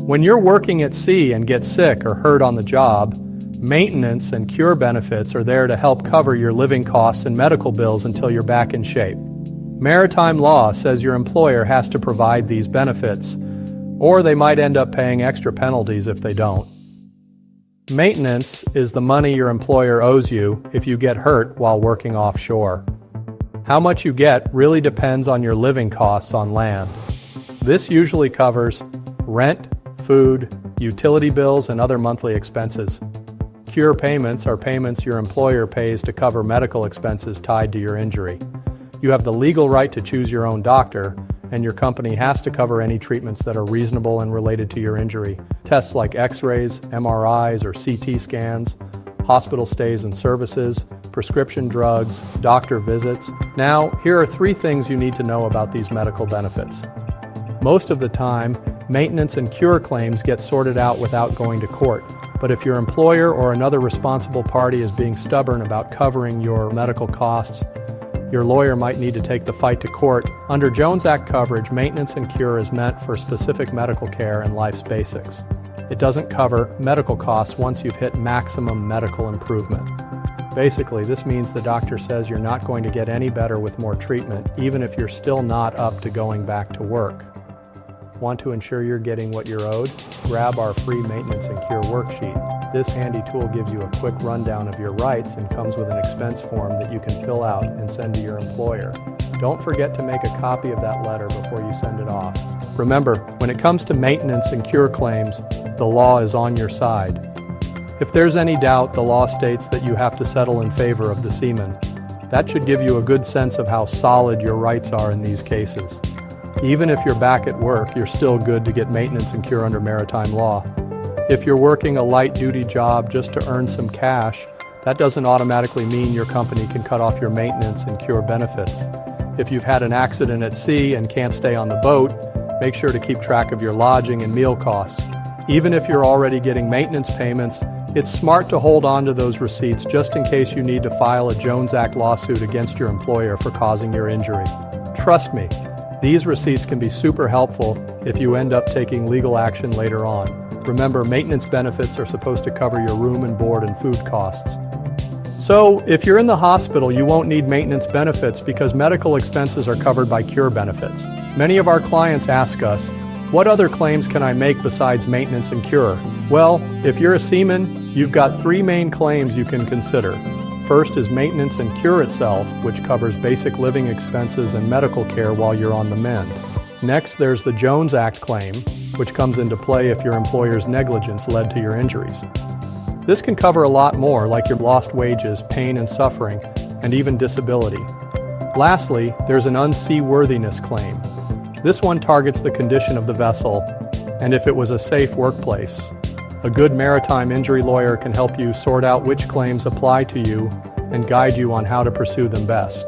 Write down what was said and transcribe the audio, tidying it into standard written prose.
When you're working at sea and get sick or hurt on the job, maintenance and cure benefits are there to help cover your living costs and medical bills until you're back in shape. Maritime law says your employer has to provide these benefits, or they might end up paying extra penalties if they don't. Maintenance is the money your employer owes you if you get hurt while working offshore. How much you get really depends on your living costs on land. This usually covers rent, food, utility bills, and other monthly expenses. Cure payments are payments your employer pays to cover medical expenses tied to your injury. You have the legal right to choose your own doctor, and your company has to cover any treatments that are reasonable and related to your injury. Tests like X-rays, MRIs, or CT scans, hospital stays and services, prescription drugs, doctor visits. Now, here are 3 things you need to know about these medical benefits. Most of the time, maintenance and cure claims get sorted out without going to court. But if your employer or another responsible party is being stubborn about covering your medical costs, your lawyer might need to take the fight to court. Under Jones Act coverage, maintenance and cure is meant for specific medical care and life's basics. It doesn't cover medical costs once you've hit maximum medical improvement. Basically, this means the doctor says you're not going to get any better with more treatment, even if you're still not up to going back to work. Want to ensure you're getting what you're owed? Grab our free Maintenance and Cure worksheet. This handy tool gives you a quick rundown of your rights and comes with an expense form that you can fill out and send to your employer. Don't forget to make a copy of that letter before you send it off. Remember, when it comes to maintenance and cure claims, the law is on your side. If there's any doubt, the law states that you have to settle in favor of the seaman. That should give you a good sense of how solid your rights are in these cases. Even if you're back at work, you're still good to get maintenance and cure under maritime law. If you're working a light-duty job just to earn some cash, that doesn't automatically mean your company can cut off your maintenance and cure benefits. If you've had an accident at sea and can't stay on the boat, make sure to keep track of your lodging and meal costs. Even if you're already getting maintenance payments, it's smart to hold on to those receipts just in case you need to file a Jones Act lawsuit against your employer for causing your injury. Trust me, these receipts can be super helpful if you end up taking legal action later on. Remember, maintenance benefits are supposed to cover your room and board and food costs. So, if you're in the hospital, you won't need maintenance benefits because medical expenses are covered by cure benefits. Many of our clients ask us, what other claims can I make besides maintenance and cure? Well, if you're a seaman, you've got 3 main claims you can consider. First is maintenance and cure itself, which covers basic living expenses and medical care while you're on the mend. Next, there's the Jones Act claim, which comes into play if your employer's negligence led to your injuries. This can cover a lot more, like your lost wages, pain and suffering, and even disability. Lastly, there's an unseaworthiness claim. This one targets the condition of the vessel and if it was a safe workplace. A good maritime injury lawyer can help you sort out which claims apply to you and guide you on how to pursue them best.